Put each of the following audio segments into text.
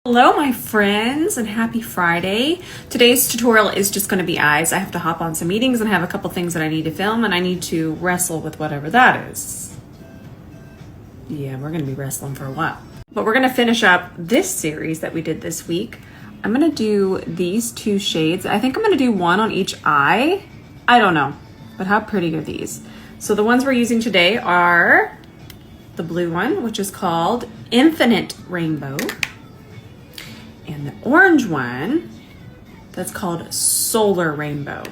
Hello my friends and happy Friday. Today's tutorial is just going to be eyes. I have to hop on some meetings and have a couple things that I need to film and I need to wrestle with whatever that is. Yeah, we're going to be wrestling for a while. But we're going to finish up this series that we did this week. I'm going to do these two shades. I think I'm going to do one on each eye. I don't know, but how pretty are these? So the ones we're using today are the blue one, which is called Infinite Rainbow. And the orange one, that's called Solar Rainbow.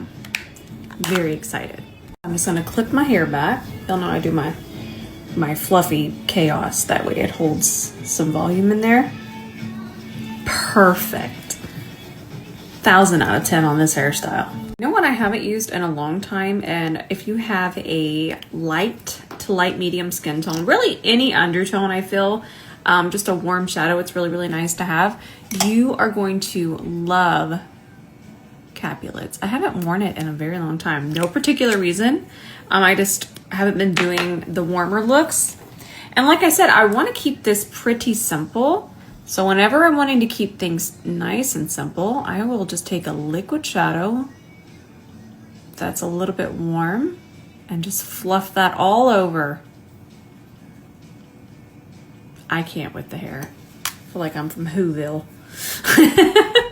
Very excited. I'm just gonna clip my hair back. Y'all know I do my fluffy chaos. That way it holds some volume in there. Perfect. 1,000 out of 10 on this hairstyle. You know what I haven't used in a long time? And if you have a light to light medium skin tone, really any undertone I feel, just a warm shadow, it's really, really nice to have. You are going to love Capulets. I haven't worn it in a very long time. No particular reason. I just haven't been doing the warmer looks. And like I said, I want to keep this pretty simple. So whenever I'm wanting to keep things nice and simple, I will just take a liquid shadow that's a little bit warm and just fluff that all over. I can't with the hair. I feel like I'm from Whoville.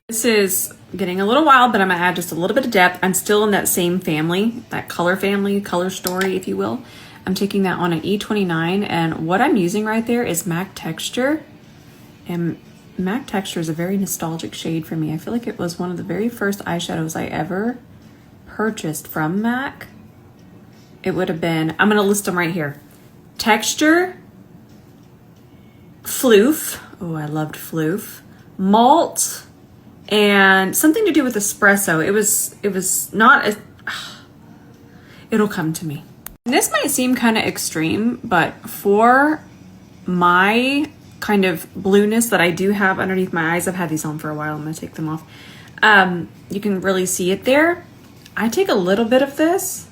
This is getting a little wild, but I'm gonna add just a little bit of depth. I'm still in that same family, that color family, color story, if you will. I'm taking that on an E29, and what I'm using right there is MAC Texture. And MAC Texture is a very nostalgic shade for me. I feel like it was one of the very first eyeshadows I ever purchased from MAC. It would have been, I'm gonna list them right here. Texture, Floof, oh I loved Floof, Malt, and something to do with espresso. It was not as, it'll come to me. And this might seem kind of extreme, but for my kind of blueness that I do have underneath my eyes, I've had these on for a while, I'm gonna take them off. You can really see it there. I take a little bit of this,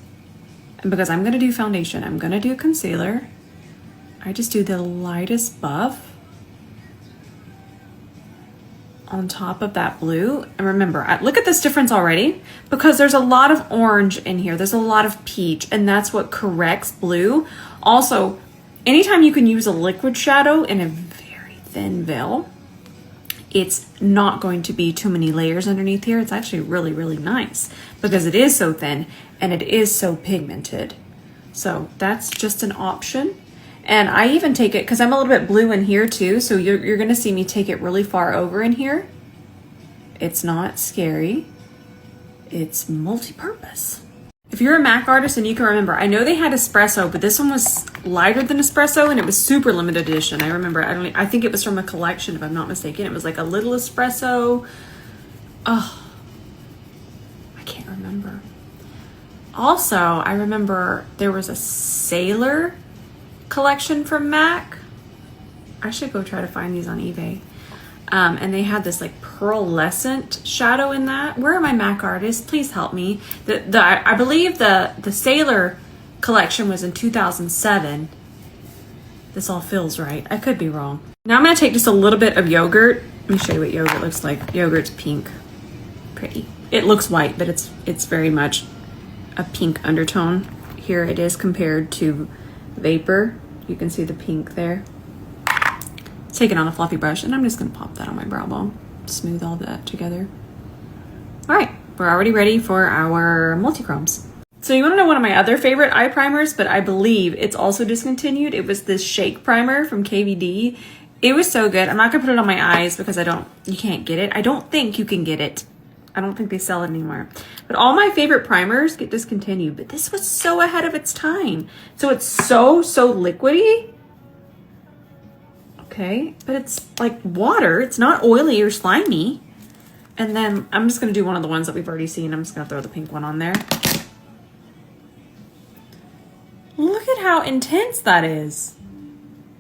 and because I'm gonna do foundation, I'm gonna do concealer. I just do the lightest buff on top of that blue. And remember, look at this difference already, because there's a lot of orange in here. There's a lot of peach, and that's what corrects blue. Also, anytime you can use a liquid shadow in a very thin veil, it's not going to be too many layers underneath here. It's actually really, really nice because it is so thin and it is so pigmented. So that's just an option. And I even take it, because I'm a little bit blue in here too, so you're gonna see me take it really far over in here. It's not scary. It's multi-purpose. If you're a MAC artist and you can remember, I know they had espresso, but this one was lighter than espresso and it was super limited edition. I remember, I think it was from a collection if I'm not mistaken. It was like a little espresso. Oh, I can't remember. Also, I remember there was a Sailor collection from MAC. I should go try to find these on eBay. And they had this like pearlescent shadow in that. Where are my MAC artists? Please help me. I believe the Sailor collection was in 2007. This all feels right. I could be wrong. Now I'm gonna take just a little bit of yogurt. Let me show you what yogurt looks like. Yogurt's pink. Pretty. It looks white, but it's very much a pink undertone. Here it is compared to Vapor. You can see the pink there. Take it on a fluffy brush, and I'm just gonna pop that on my brow bone. Smooth all that together. All right, we're already ready for our multi-chromes. So you wanna know one of my other favorite eye primers, but I believe it's also discontinued. It was this Shake Primer from KVD. It was so good. I'm not gonna put it on my eyes because you can't get it. I don't think you can get it. I don't think they sell it anymore. But all my favorite primers get discontinued, but this was so ahead of its time. So it's so liquidy. Okay, but it's like water. It's not oily or slimy. And then I'm just gonna do one of the ones that we've already seen. I'm just gonna throw the pink one on there. Look at how intense that is.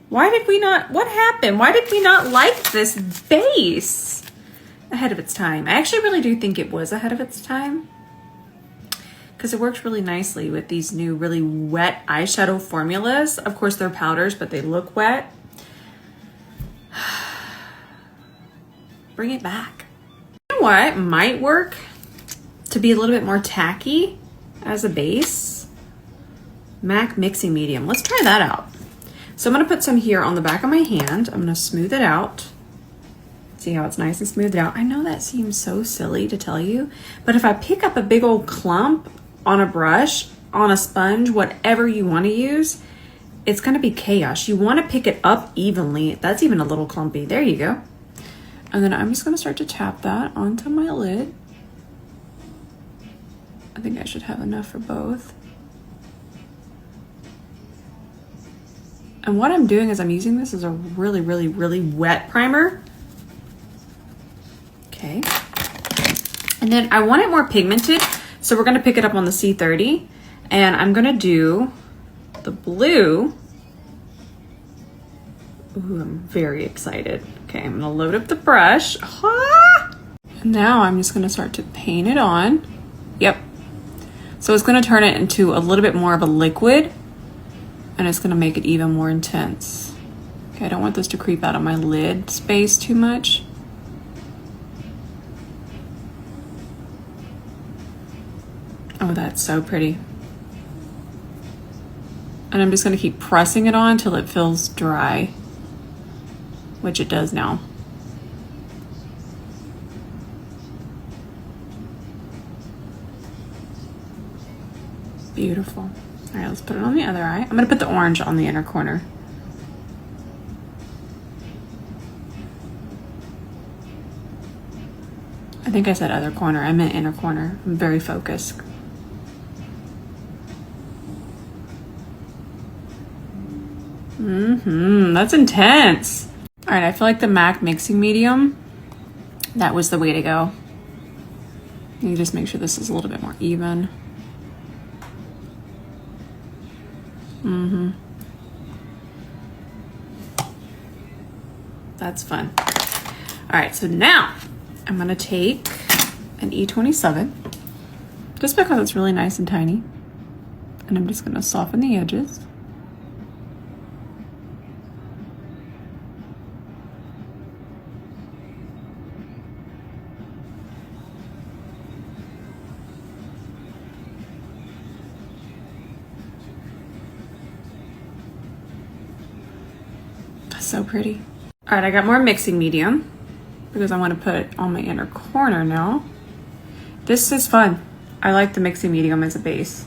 What happened? Why did we not like this base? Ahead of its time. I actually really do think it was ahead of its time, because it works really nicely with these new really wet eyeshadow formulas. Of course they're powders, but they look wet. bring it back. You know what might work to be a little bit more tacky as a base? MAC Mixing Medium. Let's try that out. So I'm gonna put some here on the back of my hand. I'm gonna smooth it out. See how it's nice and smoothed out? I know that seems so silly to tell you, but if I pick up a big old clump on a brush, on a sponge, whatever you want to use, it's going to be chaos. You want to pick it up evenly. That's even a little clumpy. There you go. And then I'm just going to start to tap that onto my lid. I think I should have enough for both. And what I'm doing is I'm using this as a really, really, really wet primer. Okay. And then I want it more pigmented, so we're going to pick it up on the C30, and I'm going to do the blue. Ooh, I'm very excited. Okay, I'm going to load up the brush. Ah! And now I'm just going to start to paint it on. Yep. So it's going to turn it into a little bit more of a liquid, and it's going to make it even more intense. Okay, I don't want this to creep out of my lid space too much. Oh, that's so pretty. And I'm just going to keep pressing it on till it feels dry, which it does now. Beautiful. All right, let's put it on the other eye. I'm going to put the orange on the inner corner. I think I said other corner. I meant inner corner. I'm very focused. That's intense. All right, I feel like the MAC Mixing Medium, that was the way to go. You just make sure this is a little bit more even. That's fun. All right, so now I'm gonna take an E27, just because it's really nice and tiny, and I'm just gonna soften the edges. So pretty. All right, I got more mixing medium because I want to put it on my inner corner now. This is fun. I like the mixing medium as a base.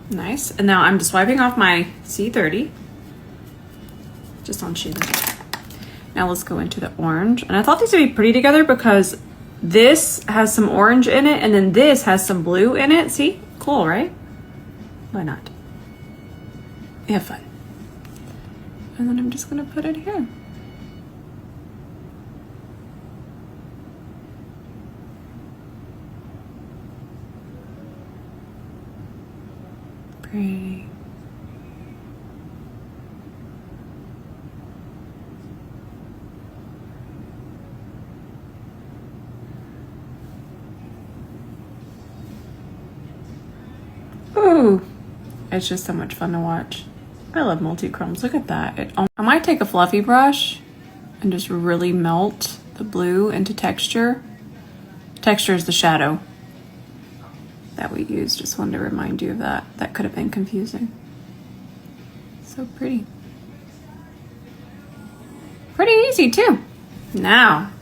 Nice. And now I'm just wiping off my C30 just on chin. Now let's go into the orange. And I thought these would be pretty together because this has some orange in it and then this has some blue in it. See? Cool, right? Why not? Have fun. And then I'm just gonna put it here. Pretty. Ooh, it's just so much fun to watch. I love multi-chromes. Look at that. I might take a fluffy brush and just really melt the blue into texture. Texture is the shadow that we use. Just wanted to remind you of that. That could have been confusing. So pretty. Pretty easy too. Now,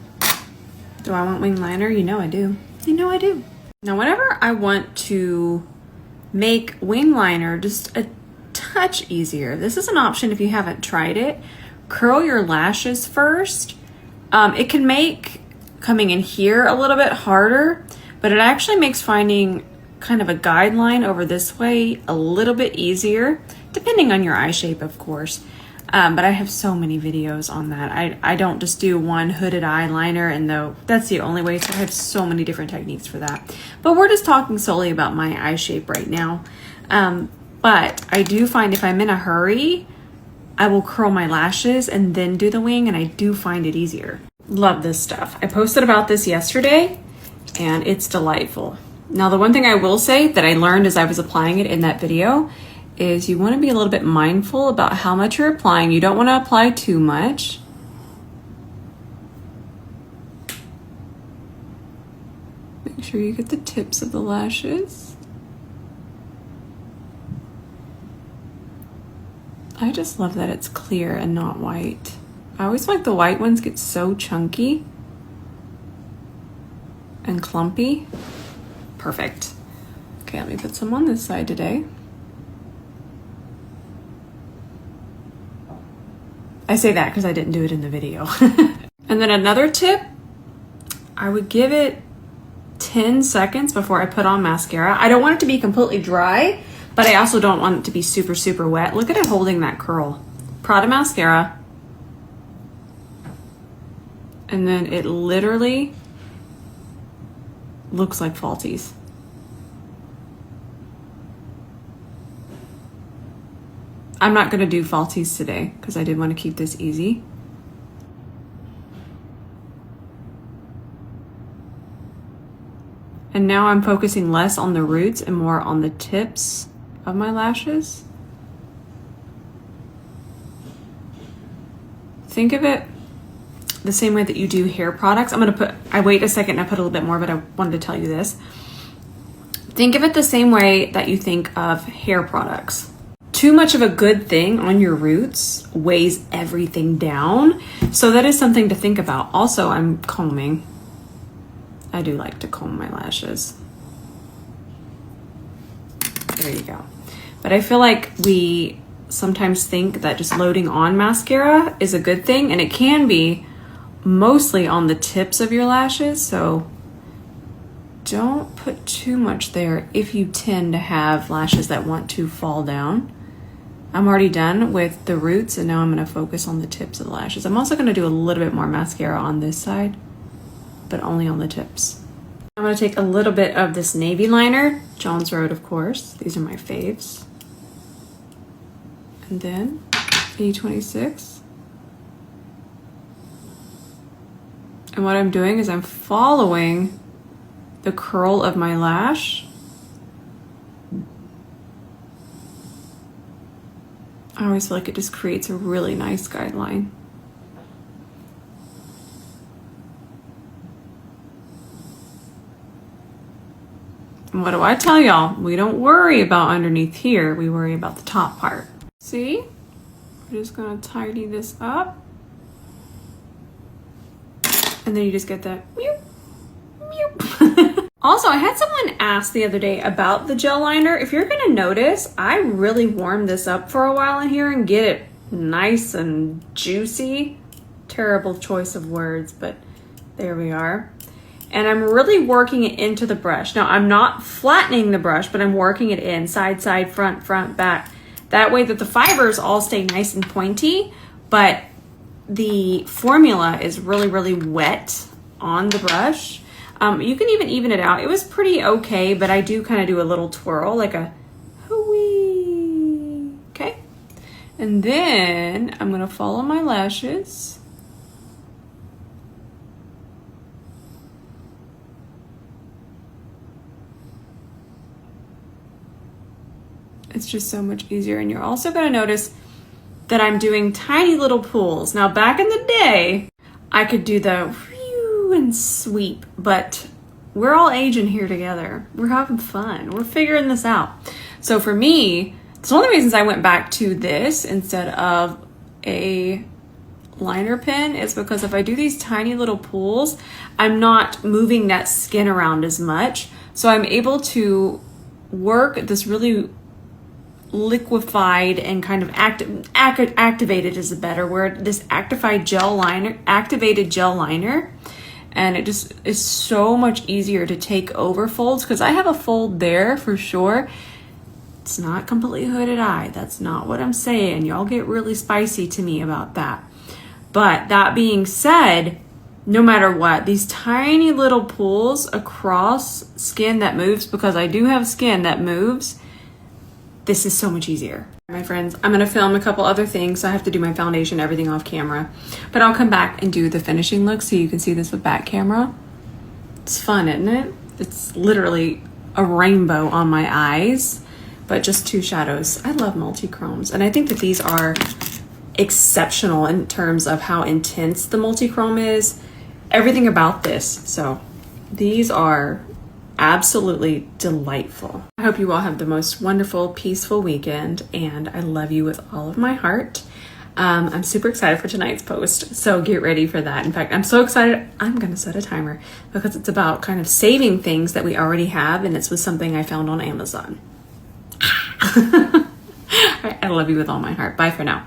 do I want wing liner? You know I do. You know I do. Now, whenever I want to make wing liner just a touch easier, this is an option if you haven't tried it. Curl your lashes first. It can make coming in here a little bit harder, but it actually makes finding kind of a guideline over this way a little bit easier, depending on your eye shape, of course. But I have so many videos on that. I don't just do one hooded eyeliner, and though that's the only way, so I have so many different techniques for that. But we're just talking solely about my eye shape right now. But I do find if I'm in a hurry, I will curl my lashes and then do the wing, and I do find it easier. Love this stuff. I posted about this yesterday, and it's delightful. Now, the one thing I will say that I learned as I was applying it in that video is you want to be a little bit mindful about how much you're applying. You don't want to apply too much. Make sure you get the tips of the lashes. I just love that it's clear and not white. I always feel like the white ones get so chunky and clumpy. Perfect. Okay, let me put some on this side today. I say that because I didn't do it in the video. And then another tip, I would give it 10 seconds before I put on mascara. I don't want it to be completely dry, but I also don't want it to be super, super wet. Look at it holding that curl. Prada mascara. And then it literally looks like falsies. I'm not gonna do falsies today because I did want to keep this easy. And now I'm focusing less on the roots and more on the tips of my lashes. Think of it the same way that you do hair products. I wait a second and I put a little bit more, but I wanted to tell you this. Think of it the same way that you think of hair products. Too much of a good thing on your roots weighs everything down. So that is something to think about. Also, I'm combing. I do like to comb my lashes. There you go. But I feel like we sometimes think that just loading on mascara is a good thing, and it can be mostly on the tips of your lashes. So don't put too much there if you tend to have lashes that want to fall down. I'm already done with the roots, and now I'm going to focus on the tips of the lashes. I'm also going to do a little bit more mascara on this side, but only on the tips. I'm going to take a little bit of this navy liner, Jones Road, of course. These are my faves. And then E26. And what I'm doing is I'm following the curl of my lash. I always feel like it just creates a really nice guideline. And what do I tell y'all? We don't worry about underneath here. We worry about the top part. See? We're just gonna tidy this up. And then you just get that meow, meow. Also, I had someone ask the other day about the gel liner. If you're gonna notice, I really warmed this up for a while in here and get it nice and juicy. Terrible choice of words, but there we are. And I'm really working it into the brush. Now, I'm not flattening the brush, but I'm working it in, side, side, front, front, back. That way that the fibers all stay nice and pointy, but the formula is really, really wet on the brush. You can even it out. It was pretty okay, but I do kind of do a little twirl, like a hooey. Okay. And then I'm gonna follow my lashes. It's just so much easier. And you're also gonna notice that I'm doing tiny little pulls. Now, back in the day, I could do the and sweep, but we're all aging here together. We're having fun. We're figuring this out. So for me, it's one of the reasons I went back to this instead of a liner pen is because if I do these tiny little pulls, I'm not moving that skin around as much. So I'm able to work this really liquefied and kind of activated is a better word, this activated gel liner. And it just is so much easier to take over folds because I have a fold there for sure. It's not completely hooded eye. That's not what I'm saying. Y'all get really spicy to me about that. But that being said, no matter what, these tiny little pulls across skin that moves, because I do have skin that moves, this is so much easier. My friends, I'm gonna film a couple other things. So I have to do my foundation, everything off camera, but I'll come back and do the finishing look so you can see this with back camera. It's fun, isn't it? It's literally a rainbow on my eyes, but just two shadows. I love multi-chromes, and I think that these are exceptional in terms of how intense the multi-chrome is. Everything about this. So these are absolutely delightful. I hope you all have the most wonderful, peaceful weekend, and I love you with all of my heart. I'm super excited for tonight's post, so get ready for that. In fact, I'm so excited, I'm going to set a timer because it's about kind of saving things that we already have, and it's with something I found on Amazon. All right, I love you with all my heart. Bye for now.